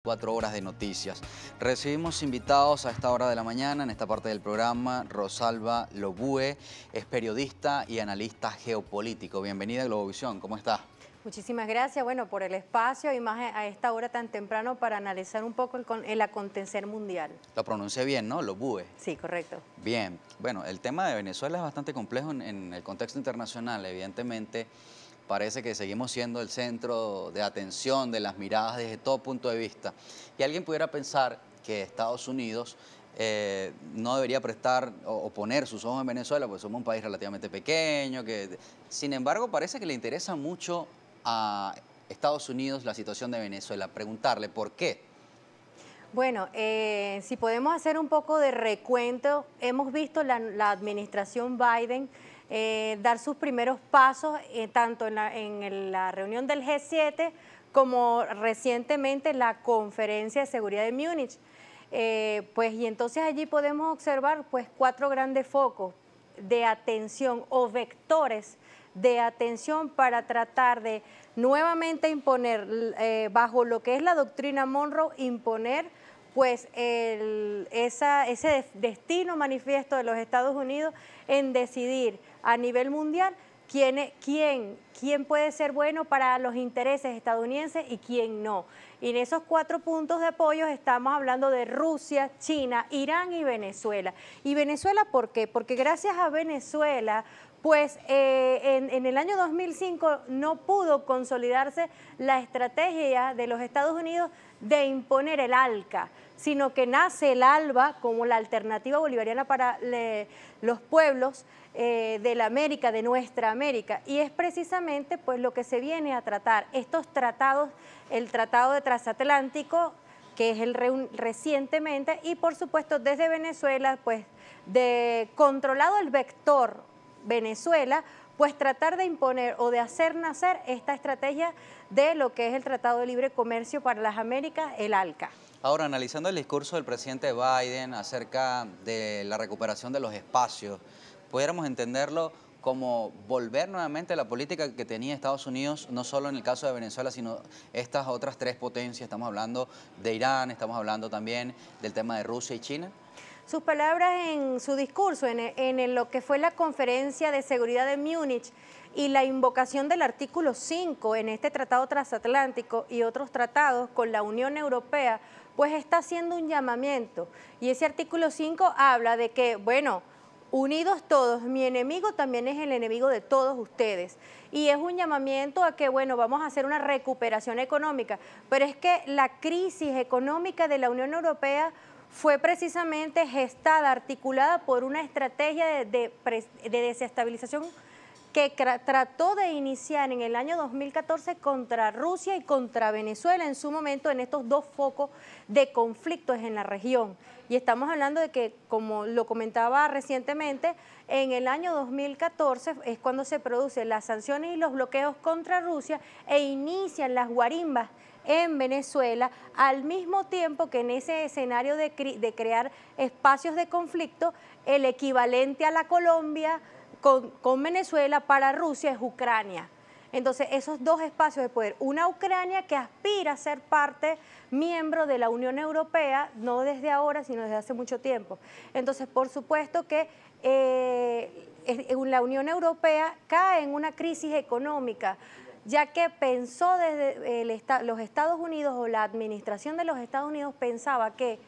4 horas de noticias. Recibimos invitados a esta hora de la mañana, en esta parte del programa, Rosalba Lobue, es periodista y analista geopolítico. Bienvenida a Globovisión, ¿cómo está? Muchísimas gracias, bueno, por el espacio y más a esta hora tan temprano para analizar un poco el acontecer mundial. Lo pronuncié bien, ¿no? Lobue. Sí, correcto. Bien, bueno, el tema de Venezuela es bastante complejo en el contexto internacional, evidentemente. Parece que seguimos siendo el centro de atención de las miradas desde todo punto de vista. Y alguien pudiera pensar que Estados Unidos no debería prestar o poner sus ojos en Venezuela, porque somos un país relativamente pequeño. Sin embargo, parece que le interesa mucho a Estados Unidos la situación de Venezuela. Preguntarle por qué. Bueno, si podemos hacer un poco de recuento, hemos visto la administración Biden dar sus primeros pasos tanto en la reunión del G7 como recientemente en la Conferencia de Seguridad de Múnich. Y entonces allí podemos observar pues 4 grandes focos de atención o vectores de atención para tratar de nuevamente imponer, bajo lo que es la doctrina Monroe, imponer pues ese destino manifiesto de los Estados Unidos en decidir a nivel mundial quién puede ser bueno para los intereses estadounidenses y quién no. Y en esos 4 puntos de apoyo estamos hablando de Rusia, China, Irán y Venezuela. ¿Y Venezuela por qué? Porque gracias a Venezuela, pues en el año 2005 no pudo consolidarse la estrategia de los Estados Unidos de imponer el ALCA, sino que nace el ALBA como la alternativa bolivariana para los pueblos de la América, de nuestra América, y es precisamente pues lo que se viene a tratar, estos tratados, el Tratado de Transatlántico, que es recientemente, y por supuesto desde Venezuela, pues controlado el vector Venezuela, pues tratar de imponer o de hacer nacer esta estrategia de lo que es el Tratado de Libre Comercio para las Américas, el ALCA. Ahora, analizando el discurso del presidente Biden acerca de la recuperación de los espacios, pudiéramos entenderlo como volver nuevamente a la política que tenía Estados Unidos, no solo en el caso de Venezuela, sino estas otras 3 potencias. Estamos hablando de Irán, estamos hablando también del tema de Rusia y China. Sus palabras en su discurso, en lo que fue la Conferencia de Seguridad de Múnich y la invocación del artículo 5 en este Tratado Transatlántico y otros tratados con la Unión Europea, pues está haciendo un llamamiento. Y ese artículo 5 habla de que, bueno, unidos todos, mi enemigo también es el enemigo de todos ustedes. Y es un llamamiento a que, bueno, vamos a hacer una recuperación económica. Pero es que la crisis económica de la Unión Europea fue precisamente gestada, articulada por una estrategia de desestabilización que trató de iniciar en el año 2014 contra Rusia y contra Venezuela en su momento, en estos 2 focos de conflictos en la región. Y estamos hablando de que, como lo comentaba recientemente, en el año 2014 es cuando se producen las sanciones y los bloqueos contra Rusia e inician las guarimbas en Venezuela, al mismo tiempo que en ese escenario de crear espacios de conflicto, el equivalente a la Colombia con Venezuela para Rusia es Ucrania. Entonces, esos 2 espacios de poder, una Ucrania que aspira a ser parte, miembro de la Unión Europea, no desde ahora, sino desde hace mucho tiempo. Entonces, por supuesto que la Unión Europea cae en una crisis económica, ya que pensó desde los Estados Unidos, o la administración de los Estados Unidos pensaba que,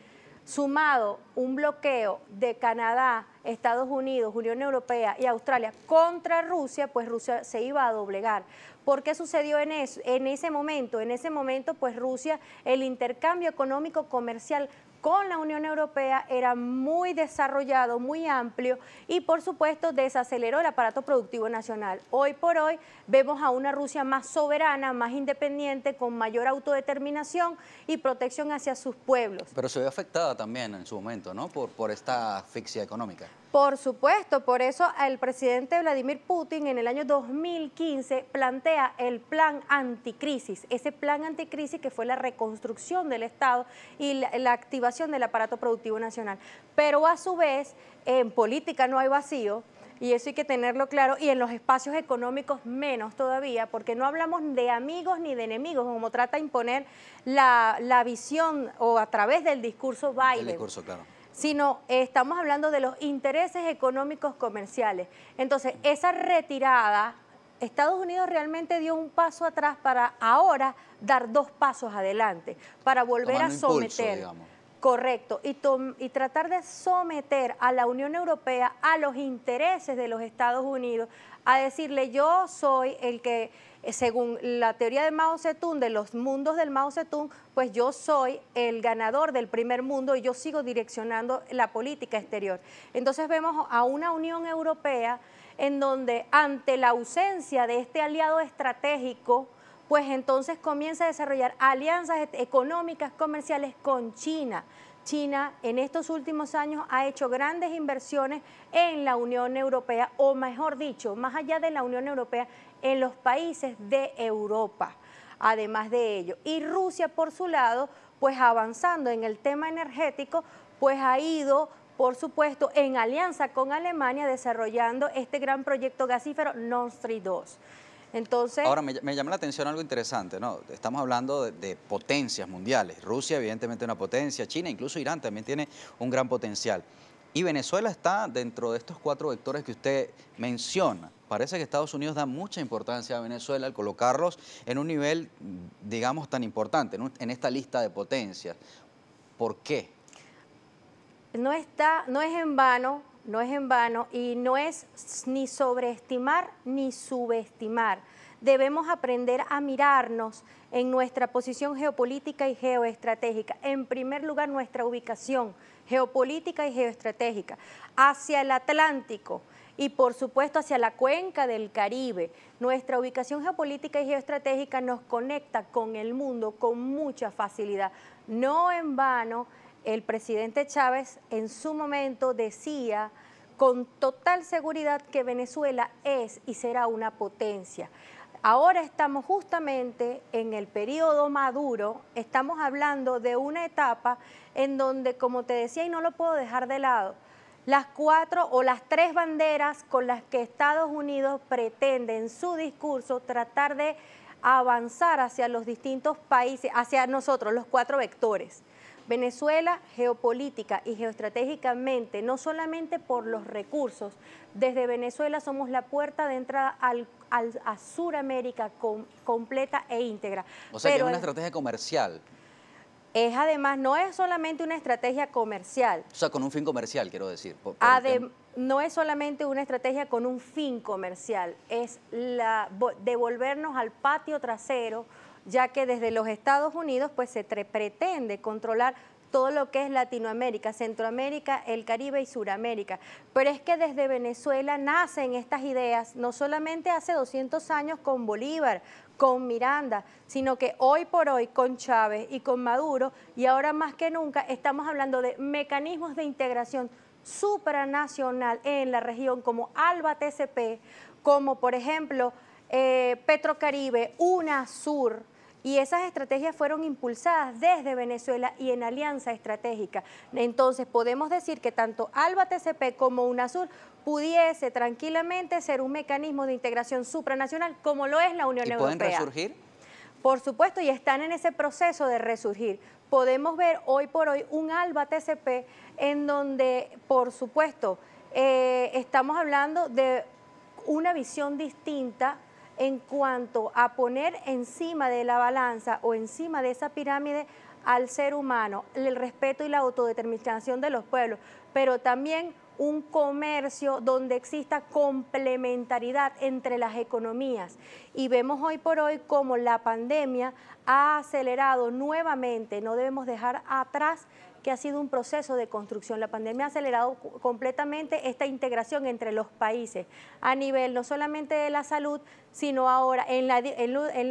sumado un bloqueo de Canadá, Estados Unidos, Unión Europea y Australia contra Rusia, pues Rusia se iba a doblegar. ¿Por qué sucedió en ese momento? En ese momento, pues Rusia, el intercambio económico comercial con la Unión Europea era muy desarrollado, muy amplio y por supuesto desaceleró el aparato productivo nacional. Hoy por hoy vemos a una Rusia más soberana, más independiente, con mayor autodeterminación y protección hacia sus pueblos. Pero se ve afectada también en su momento, ¿no? Por esta asfixia económica. Por supuesto, por eso el presidente Vladimir Putin en el año 2015 plantea el plan anticrisis, ese plan anticrisis que fue la reconstrucción del Estado y la activación del aparato productivo nacional. Pero a su vez, en política no hay vacío, y eso hay que tenerlo claro, y en los espacios económicos menos todavía, porque no hablamos de amigos ni de enemigos, como trata de imponer la visión o a través del discurso Biden. El discurso, claro. Sino estamos hablando de los intereses económicos comerciales. Entonces, esa retirada, Estados Unidos realmente dio un paso atrás para ahora dar 2 pasos adelante, para volver Tomando a someter. impulso, digamos. Correcto, y tratar de someter a la Unión Europea a los intereses de los Estados Unidos, a decirle yo soy el que, según la teoría de Mao Zedong, de los mundos del Mao Zedong, pues yo soy el ganador del primer mundo y yo sigo direccionando la política exterior. Entonces vemos a una Unión Europea en donde ante la ausencia de este aliado estratégico, pues entonces comienza a desarrollar alianzas económicas, comerciales con China. China en estos últimos años ha hecho grandes inversiones en la Unión Europea, o mejor dicho, más allá de la Unión Europea, en los países de Europa, además de ello. Y Rusia, por su lado, pues avanzando en el tema energético, pues ha ido, por supuesto, en alianza con Alemania, desarrollando este gran proyecto gasífero Nord Stream 2. Entonces, ahora, me llama la atención algo interesante, ¿no? Estamos hablando de potencias mundiales. Rusia, evidentemente, una potencia. China, incluso Irán, también tiene un gran potencial. Y Venezuela está dentro de estos 4 vectores que usted menciona. Parece que Estados Unidos da mucha importancia a Venezuela al colocarlos en un nivel, digamos, tan importante, en esta lista de potencias. ¿Por qué? no es en vano, y no es ni sobreestimar ni subestimar. Debemos aprender a mirarnos en nuestra posición geopolítica y geoestratégica. En primer lugar, nuestra ubicación geopolítica y geoestratégica hacia el Atlántico y, por supuesto, hacia la cuenca del Caribe. Nuestra ubicación geopolítica y geoestratégica nos conecta con el mundo con mucha facilidad. No en vano, el presidente Chávez en su momento decía con total seguridad que Venezuela es y será una potencia. Ahora estamos justamente en el periodo Maduro, estamos hablando de una etapa en donde, como te decía, y no lo puedo dejar de lado, las 4 o las 3 banderas con las que Estados Unidos pretende en su discurso tratar de avanzar hacia los distintos países, hacia nosotros, los 4 vectores. Venezuela, geopolítica y geoestratégicamente, no solamente por los recursos, desde Venezuela somos la puerta de entrada a Suramérica completa e íntegra. O sea, que es una estrategia comercial. Es además, no es solamente una estrategia comercial. O sea, con un fin comercial, quiero decir. No es solamente una estrategia con un fin comercial, es devolvernos al patio trasero, ya que desde los Estados Unidos pues se pretende controlar todo lo que es Latinoamérica, Centroamérica, el Caribe y Suramérica. Pero es que desde Venezuela nacen estas ideas, no solamente hace 200 años con Bolívar, con Miranda, sino que hoy por hoy con Chávez y con Maduro, y ahora más que nunca estamos hablando de mecanismos de integración supranacional en la región como ALBA TCP, como por ejemplo Petrocaribe, UNASUR. Y esas estrategias fueron impulsadas desde Venezuela y en alianza estratégica. Entonces podemos decir que tanto ALBA TCP como UNASUR pudiese tranquilamente ser un mecanismo de integración supranacional como lo es la Unión Europea. ¿Y pueden resurgir? Por supuesto, y están en ese proceso de resurgir. Podemos ver hoy por hoy un ALBA TCP en donde, por supuesto, estamos hablando de una visión distinta en cuanto a poner encima de la balanza o encima de esa pirámide al ser humano, el respeto y la autodeterminación de los pueblos, pero también un comercio donde exista complementariedad entre las economías. Y vemos hoy por hoy cómo la pandemia ha acelerado nuevamente, no debemos dejar atrás que ha sido un proceso de construcción. La pandemia ha acelerado completamente esta integración entre los países a nivel no solamente de la salud, sino ahora en la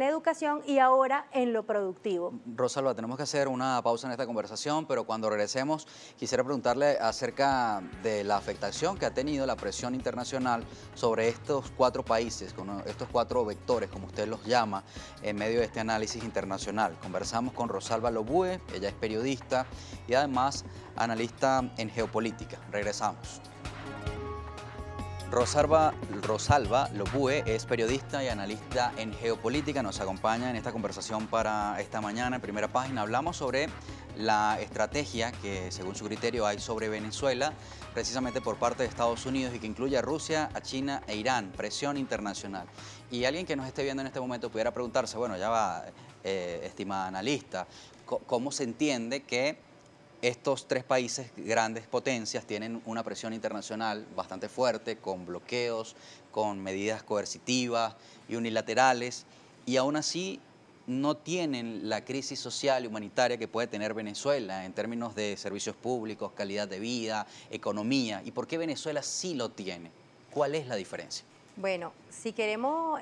educación y ahora en lo productivo. Rosalba, tenemos que hacer una pausa en esta conversación, pero cuando regresemos quisiera preguntarle acerca de la afectación que ha tenido la presión internacional sobre estos 4 países, con estos 4 vectores, como usted los llama, en medio de este análisis internacional. Conversamos con Rosalba Lobue, ella es periodista y además analista en geopolítica. Regresamos. Rosalba Lobue es periodista y analista en geopolítica. Nos acompaña en esta conversación para esta mañana. En primera página hablamos sobre la estrategia que, según su criterio, hay sobre Venezuela, precisamente por parte de Estados Unidos y que incluye a Rusia, a China e Irán. Presión internacional. Y alguien que nos esté viendo en este momento pudiera preguntarse, bueno, ya va, estimada analista, ¿cómo se entiende que estos tres países, grandes potencias, tienen una presión internacional bastante fuerte, con bloqueos, con medidas coercitivas y unilaterales, y aún así no tienen la crisis social y humanitaria que puede tener Venezuela en términos de servicios públicos, calidad de vida, economía? ¿Y por qué Venezuela sí lo tiene? ¿Cuál es la diferencia? Bueno, si queremos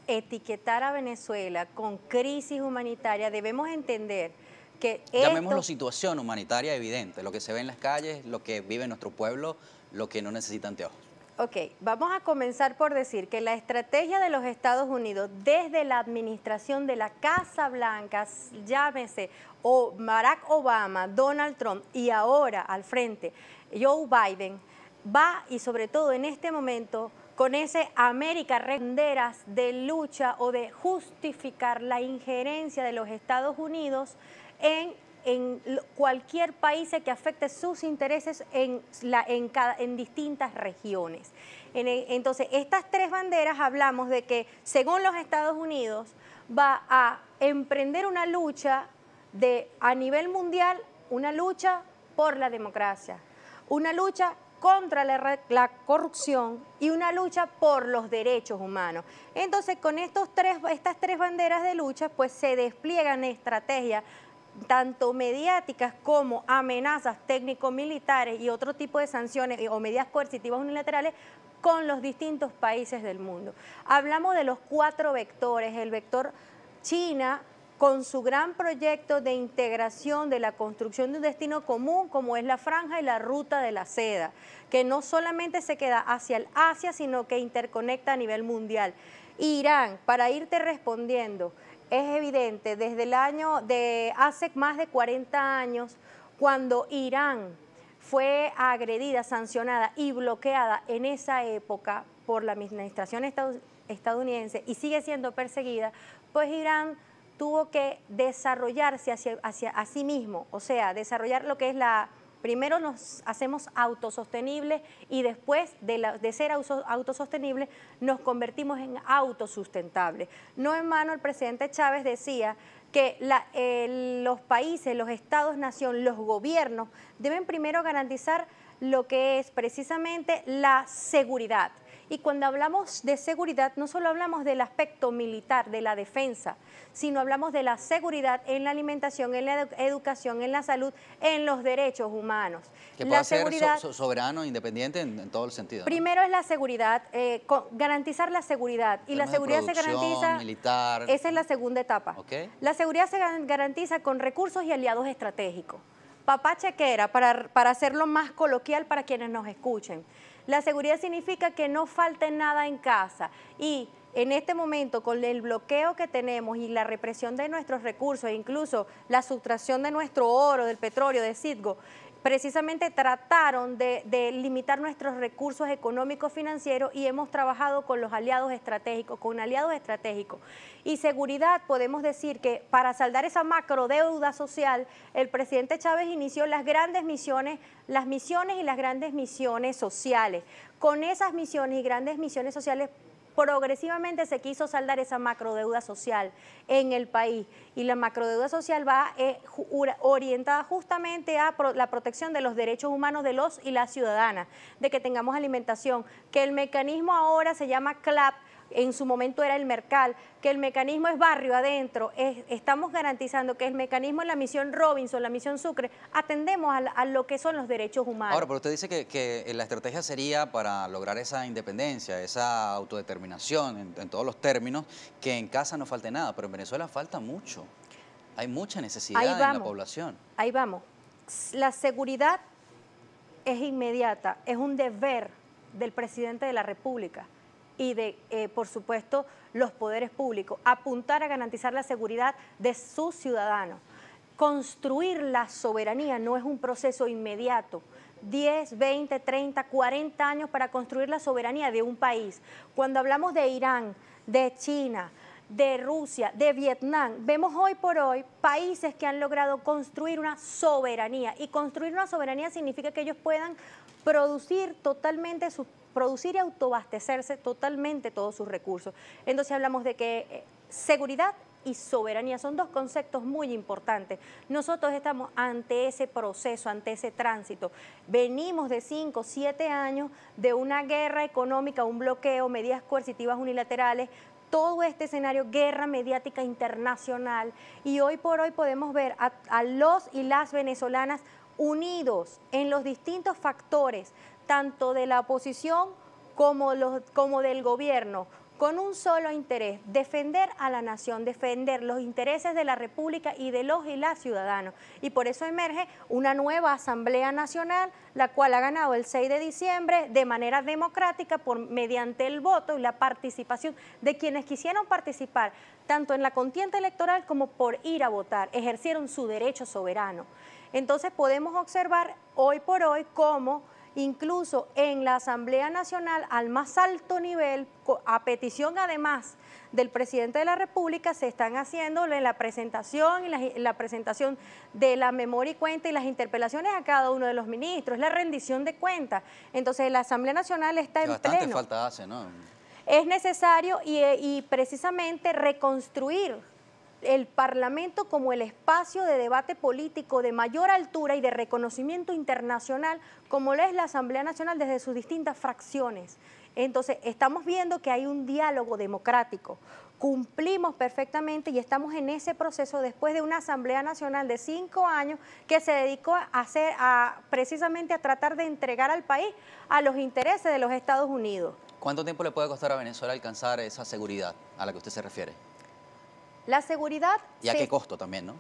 etiquetar a Venezuela con crisis humanitaria, debemos entender que Llamémoslo situación humanitaria evidente, lo que se ve en las calles, lo que vive nuestro pueblo, lo que no necesita anteojos. Ok, vamos a comenzar por decir que la estrategia de los Estados Unidos desde la administración de la Casa Blanca, llámese o Barack Obama, Donald Trump y ahora al frente Joe Biden, va y sobre todo en este momento con ese América banderas de lucha o de justificar la injerencia de los Estados Unidos en cualquier país que afecte sus intereses en distintas regiones. Entonces, estas tres banderas hablamos de que, según los Estados Unidos, va a emprender una lucha a nivel mundial, una lucha por la democracia, una lucha contra la corrupción y una lucha por los derechos humanos. Entonces, con estas tres banderas de lucha, pues se despliegan estrategias tanto mediáticas como amenazas técnico-militares y otro tipo de sanciones o medidas coercitivas unilaterales con los distintos países del mundo. Hablamos de los 4 vectores, el vector China, con su gran proyecto de integración de la construcción de un destino común, como es la Franja y la Ruta de la Seda, que no solamente se queda hacia el Asia, sino que interconecta a nivel mundial. Irán, para irte respondiendo, es evidente, desde el año de hace más de 40 años, cuando Irán fue agredida, sancionada y bloqueada en esa época por la administración estadounidense y sigue siendo perseguida, pues Irán tuvo que desarrollarse hacia a sí mismo, o sea, desarrollar lo que es primero nos hacemos autosostenibles y después de ser autosostenibles nos convertimos en autosustentables. No en vano el presidente Chávez decía que los países, los estados-nación, los gobiernos deben primero garantizar lo que es precisamente la seguridad. Y cuando hablamos de seguridad, no solo hablamos del aspecto militar, de la defensa, sino hablamos de la seguridad en la alimentación, en la educación, en la salud, en los derechos humanos. Que pueda ser soberano, independiente en todo el sentido, ¿no? Primero es la seguridad, garantizar la seguridad. Y la seguridad se garantiza, militar. Esa es la segunda etapa. Okay. La seguridad se garantiza con recursos y aliados estratégicos. Papá chequera, para hacerlo más coloquial para quienes nos escuchen. La seguridad significa que no falte nada en casa y en este momento con el bloqueo que tenemos y la represión de nuestros recursos e incluso la sustracción de nuestro oro, del petróleo, de Citgo, precisamente trataron de limitar nuestros recursos económicos financieros y hemos trabajado con los aliados estratégicos, con aliados estratégicos. Y seguridad, podemos decir que para saldar esa macrodeuda social, el presidente Chávez inició las misiones y las grandes misiones sociales. Con esas misiones y grandes misiones sociales, progresivamente se quiso saldar esa macrodeuda social en el país y la macrodeuda social va orientada justamente a la protección de los derechos humanos de los y las ciudadanas, de que tengamos alimentación, que el mecanismo ahora se llama CLAP, en su momento era el Mercal, que el mecanismo es barrio adentro, estamos garantizando que el mecanismo en la misión Robinson, la misión Sucre, atendemos a lo que son los derechos humanos. Ahora, pero usted dice que la estrategia sería para lograr esa independencia, esa autodeterminación en todos los términos, que en casa no falte nada, pero en Venezuela falta mucho. Hay mucha necesidad en la población. Ahí vamos. La seguridad es inmediata, es un deber del presidente de la República y por supuesto, los poderes públicos, apuntar a garantizar la seguridad de sus ciudadanos. Construir la soberanía no es un proceso inmediato, 10, 20, 30, 40 años para construir la soberanía de un país. Cuando hablamos de Irán, de China, de Rusia, de Vietnam, vemos hoy por hoy países que han logrado construir una soberanía, y construir una soberanía significa que ellos puedan producir totalmente producir y autoabastecerse totalmente todos sus recursos. Entonces hablamos de que seguridad y soberanía son dos conceptos muy importantes. Nosotros estamos ante ese proceso, ante ese tránsito. Venimos de 5, 7 años de una guerra económica, un bloqueo, medidas coercitivas unilaterales, todo este escenario, guerra mediática internacional, y hoy por hoy podemos ver a los y las venezolanas unidos en los distintos factores, tanto de la oposición como del gobierno, con un solo interés: defender a la nación, defender los intereses de la República y de los y las ciudadanos. Y por eso emerge una nueva Asamblea Nacional, la cual ha ganado el 6 de diciembre de manera democrática mediante el voto y la participación de quienes quisieron participar, tanto en la contienda electoral como por ir a votar, ejercieron su derecho soberano. Entonces podemos observar hoy por hoy cómo incluso en la Asamblea Nacional, al más alto nivel, a petición además del presidente de la República, se están haciendo la presentación y la presentación de la memoria y cuenta y las interpelaciones a cada uno de los ministros, la rendición de cuentas. Entonces la Asamblea Nacional está en pleno. Bastante falta hace, ¿no? Es necesario y precisamente reconstruir el Parlamento como el espacio de debate político de mayor altura y de reconocimiento internacional, como lo es la Asamblea Nacional desde sus distintas fracciones. Entonces, estamos viendo que hay un diálogo democrático. Cumplimos perfectamente y estamos en ese proceso después de una Asamblea Nacional de 5 años que se dedicó precisamente a tratar de entregar al país a los intereses de los Estados Unidos. ¿Cuánto tiempo le puede costar a Venezuela alcanzar esa seguridad a la que usted se refiere? La seguridad... ¿Y a qué costo también, no?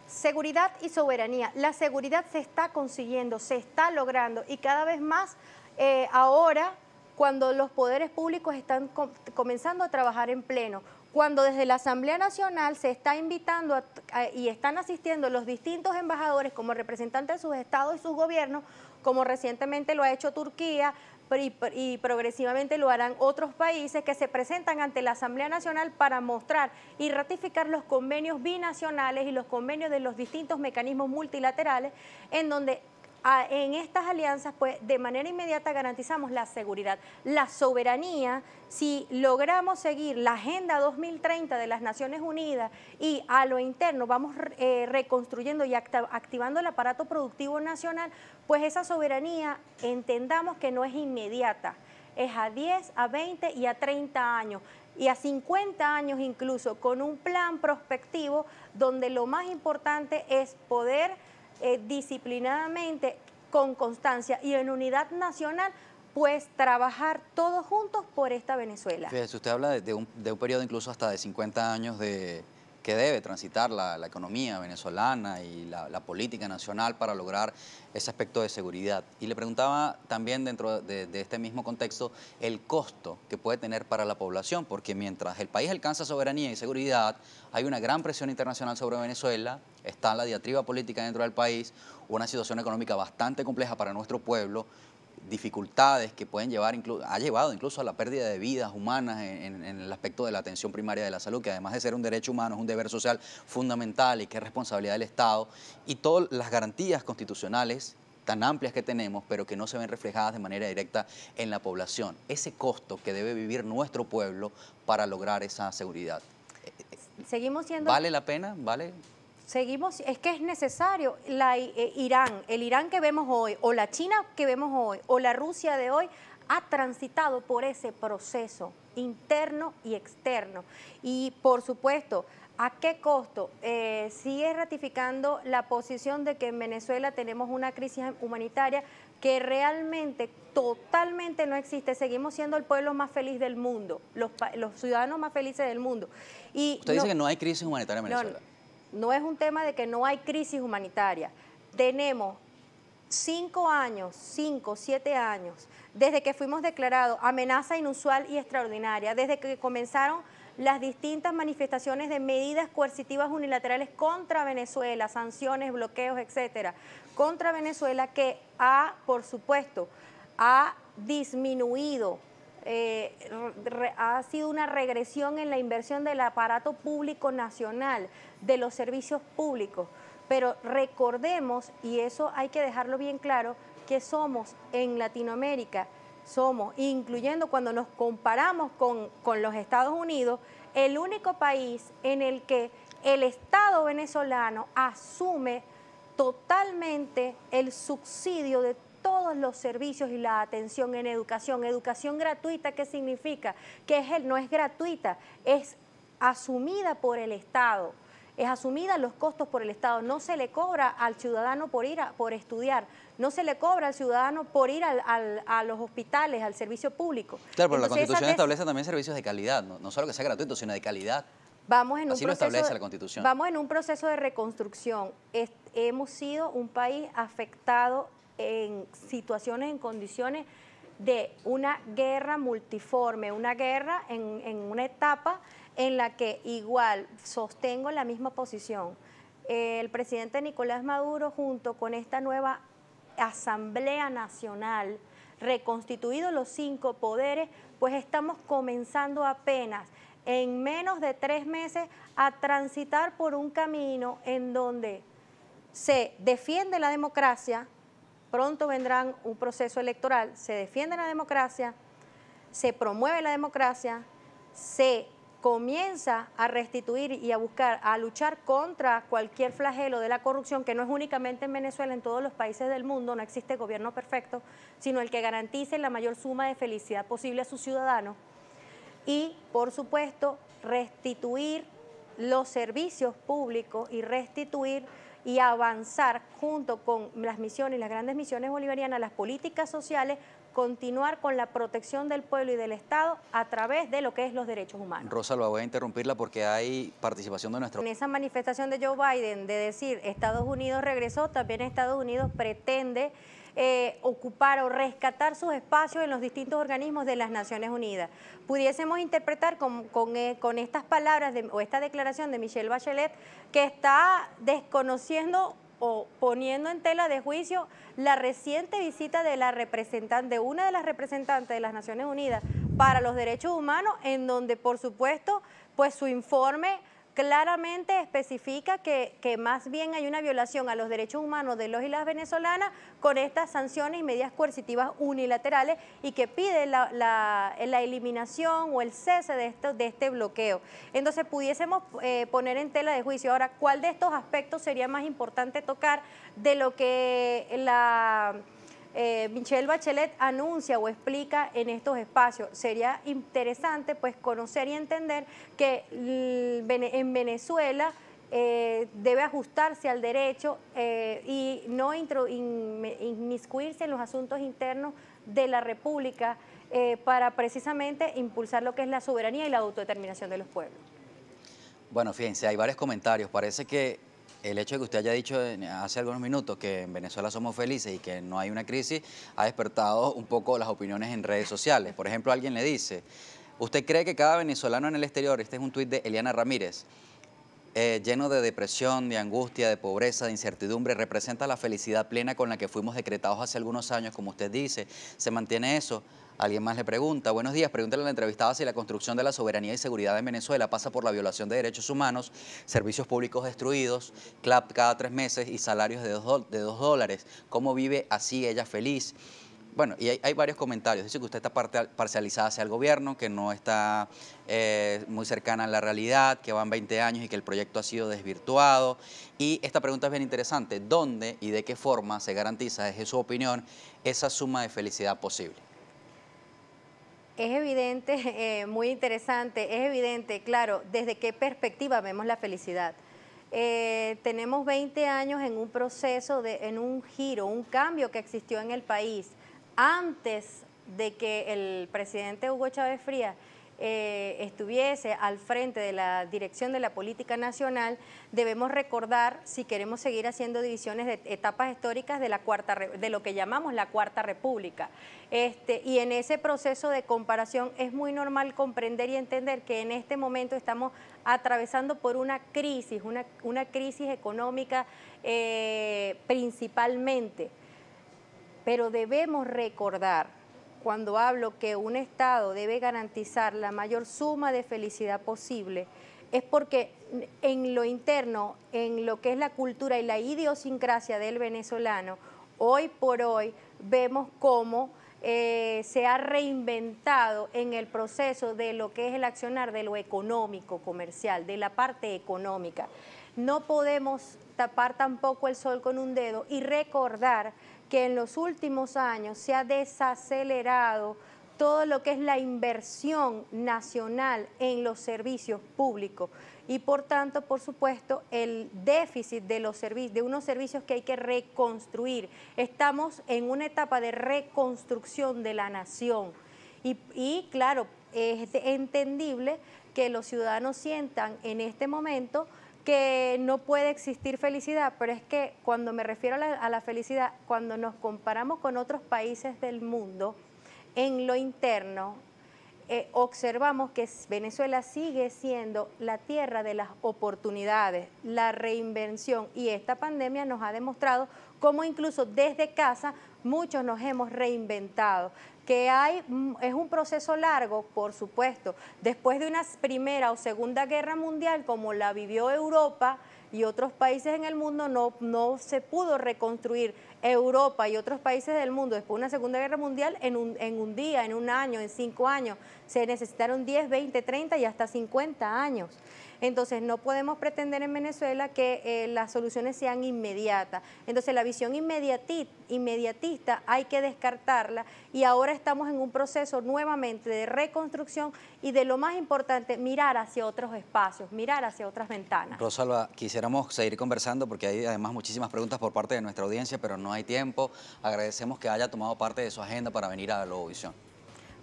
Seguridad y soberanía. La seguridad se está consiguiendo, se está logrando, y cada vez más ahora, cuando los poderes públicos están comenzando a trabajar en pleno, cuando desde la Asamblea Nacional se está invitando y están asistiendo los distintos embajadores como representantes de sus estados y sus gobiernos, como recientemente lo ha hecho Turquía, y progresivamente lo harán otros países, que se presentan ante la Asamblea Nacional para mostrar y ratificar los convenios binacionales y los convenios de los distintos mecanismos multilaterales, en donde en estas alianzas, pues, de manera inmediata garantizamos la seguridad, la soberanía. Si logramos seguir la Agenda 2030 de las Naciones Unidas y a lo interno vamos reconstruyendo y activando el aparato productivo nacional, pues esa soberanía entendamos que no es inmediata, es a 10, a 20 y a 30 años. Y a 50 años incluso, con un plan prospectivo donde lo más importante es poder disciplinadamente, con constancia y en unidad nacional, pues trabajar todos juntos por esta Venezuela. Fíjese, usted habla de un periodo incluso hasta de 50 años que debe transitar la economía venezolana y la política nacional para lograr ese aspecto de seguridad. Y le preguntaba también, dentro de este mismo contexto, el costo que puede tener para la población, porque mientras el país alcanza soberanía y seguridad, hay una gran presión internacional sobre Venezuela, está la diatriba política dentro del país, una situación económica bastante compleja para nuestro pueblo, dificultades que pueden llevar, ha llevado incluso a la pérdida de vidas humanas en el aspecto de la atención primaria de la salud, que además de ser un derecho humano es un deber social fundamental y que es responsabilidad del Estado, y todas las garantías constitucionales tan amplias que tenemos, pero que no se ven reflejadas de manera directa en la población. Ese costo que debe vivir nuestro pueblo para lograr esa seguridad. Seguimos siendo... ¿Vale la pena? ¿Vale? Seguimos, es que es necesario. El Irán que vemos hoy, o la China que vemos hoy, o la Rusia de hoy, ha transitado por ese proceso interno y externo. Y por supuesto, ¿a qué costo? Sigue ratificando la posición de que en Venezuela tenemos una crisis humanitaria que realmente, totalmente no existe. Seguimos siendo el pueblo más feliz del mundo, los ciudadanos más felices del mundo. Y usted dice que no hay crisis humanitaria en Venezuela. No es un tema de que no hay crisis humanitaria. Tenemos 5 años, 5, 7 años, desde que fuimos declarados amenaza inusual y extraordinaria, desde que comenzaron las distintas manifestaciones de medidas coercitivas unilaterales contra Venezuela, sanciones, bloqueos, etcétera, contra Venezuela, que por supuesto, ha disminuido, ha sido una regresión en la inversión del aparato público nacional, de los servicios públicos. Pero recordemos, y eso hay que dejarlo bien claro, que somos en Latinoamérica, incluyendo cuando nos comparamos con los Estados Unidos, el único país en el que el Estado venezolano asume totalmente el subsidio de todos los servicios y la atención en educación. Educación gratuita, ¿qué significa? Que no es gratuita, es asumida por el Estado. Es asumida los costos por el Estado, no se le cobra al ciudadano por estudiar, no se le cobra al ciudadano por ir a los hospitales, al servicio público. Claro, pero la Constitución establece también servicios de calidad, no solo que sea gratuito, sino de calidad. Así lo establece la Constitución. Vamos en un proceso de reconstrucción. Hemos sido un país afectado en situaciones, en condiciones de una guerra multiforme, una guerra en una etapa en la que igual sostengo la misma posición. El presidente Nicolás Maduro, junto con esta nueva Asamblea Nacional, reconstituidos los 5 poderes, pues estamos comenzando apenas en menos de 3 meses a transitar por un camino en donde se defiende la democracia, pronto vendrá un proceso electoral, se defiende la democracia, se promueve la democracia, se comienza a restituir y a buscar, a luchar contra cualquier flagelo de la corrupción, que no es únicamente en Venezuela, en todos los países del mundo, no existe gobierno perfecto, sino el que garantice la mayor suma de felicidad posible a sus ciudadanos. Y, por supuesto, restituir los servicios públicos y restituir y avanzar junto con las misiones, las grandes misiones bolivarianas, las políticas sociales, continuar con la protección del pueblo y del Estado a través de lo que es los derechos humanos. Rosalba, voy a interrumpirla porque hay participación de nuestro... En esa manifestación de Joe Biden de decir Estados Unidos regresó, también Estados Unidos pretende ocupar o rescatar sus espacios en los distintos organismos de las Naciones Unidas. Pudiésemos interpretar con estas palabras o esta declaración de Michelle Bachelet que está desconociendo o poniendo en tela de juicio la reciente visita de una de las representantes de las Naciones Unidas para los derechos humanos, en donde, por supuesto, pues su informe claramente especifica que más bien hay una violación a los derechos humanos de los y las venezolanas con estas sanciones y medidas coercitivas unilaterales, y que pide la eliminación o el cese de este bloqueo. Entonces pudiésemos poner en tela de juicio ahora cuál de estos aspectos sería más importante tocar de lo que Michelle Bachelet anuncia o explica en estos espacios. Sería interesante pues conocer y entender que en Venezuela debe ajustarse al derecho y no inmiscuirse en los asuntos internos de la República para precisamente impulsar lo que es la soberanía y la autodeterminación de los pueblos. Bueno, fíjense, hay varios comentarios. Parece que el hecho de que usted haya dicho hace algunos minutos que en Venezuela somos felices y que no hay una crisis ha despertado un poco las opiniones en redes sociales. Por ejemplo, alguien le dice, ¿usted cree que cada venezolano en el exterior, este es un tuit de Eliana Ramírez, lleno de depresión, de angustia, de pobreza, de incertidumbre, representa la felicidad plena con la que fuimos decretados hace algunos años, como usted dice? ¿Se mantiene eso? Alguien más le pregunta, buenos días, pregúntale a la entrevistada si la construcción de la soberanía y seguridad en Venezuela pasa por la violación de derechos humanos, servicios públicos destruidos, CLAP cada 3 meses y salarios de $2. ¿Cómo vive así ella feliz? Bueno, y hay varios comentarios. Dice que usted está parcializada hacia el gobierno, que no está muy cercana a la realidad, que van 20 años y que el proyecto ha sido desvirtuado. Y esta pregunta es bien interesante. ¿Dónde y de qué forma se garantiza, desde su opinión, esa suma de felicidad posible? Es evidente, muy interesante, es evidente, claro, desde qué perspectiva vemos la felicidad. Tenemos 20 años en un proceso, en un giro, un cambio que existió en el país. Antes de que el presidente Hugo Chávez Frías estuviese al frente de la dirección de la política nacional, debemos recordar, si queremos seguir haciendo divisiones de etapas históricas de lo que llamamos la Cuarta República. Y en ese proceso de comparación es muy normal comprender y entender que en este momento estamos atravesando por una crisis económica principalmente, pero debemos recordar, cuando hablo que un Estado debe garantizar la mayor suma de felicidad posible, es porque en lo interno, en lo que es la cultura y la idiosincrasia del venezolano, hoy por hoy vemos cómo se ha reinventado en el proceso de lo que es el accionar de lo económico, comercial, de la parte económica. No podemos tapar tampoco el sol con un dedo y recordar que en los últimos años se ha desacelerado todo lo que es la inversión nacional en los servicios públicos y por tanto, por supuesto, el déficit de unos servicios que hay que reconstruir. Estamos en una etapa de reconstrucción de la nación y claro, es entendible que los ciudadanos sientan en este momento que no puede existir felicidad, pero es que cuando me refiero a la felicidad, cuando nos comparamos con otros países del mundo, en lo interno, observamos que Venezuela sigue siendo la tierra de las oportunidades, la reinvención, y esta pandemia nos ha demostrado cómo incluso desde casa muchos nos hemos reinventado. Que es un proceso largo, por supuesto. Después de una Primera o Segunda Guerra Mundial, como la vivió Europa y otros países en el mundo, no se pudo reconstruir Europa y otros países del mundo después de una Segunda Guerra Mundial en un día, en un año, en 5 años. Se necesitaron 10, 20, 30 y hasta 50 años. Entonces, no podemos pretender en Venezuela que las soluciones sean inmediatas. Entonces, la visión inmediatista hay que descartarla y ahora estamos en un proceso nuevamente de reconstrucción y de lo más importante, mirar hacia otros espacios, mirar hacia otras ventanas. Rosalba, quisiéramos seguir conversando porque hay además muchísimas preguntas por parte de nuestra audiencia, pero no hay tiempo. Agradecemos que haya tomado parte de su agenda para venir a Globovisión.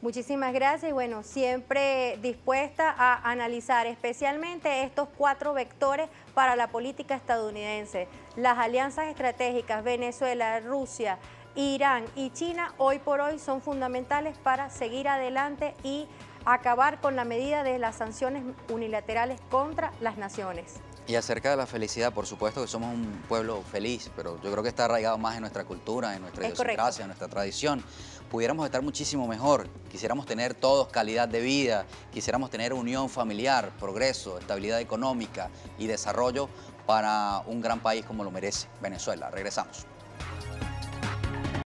Muchísimas gracias y bueno, siempre dispuesta a analizar especialmente estos 4 vectores para la política estadounidense. Las alianzas estratégicas Venezuela, Rusia, Irán y China hoy por hoy son fundamentales para seguir adelante y acabar con la medida de las sanciones unilaterales contra las naciones. Y acerca de la felicidad, por supuesto que somos un pueblo feliz, pero yo creo que está arraigado más en nuestra cultura, en nuestra idiosincrasia, en nuestra tradición. Pudiéramos estar muchísimo mejor, quisiéramos tener todos calidad de vida, quisiéramos tener unión familiar, progreso, estabilidad económica y desarrollo para un gran país como lo merece Venezuela. Regresamos.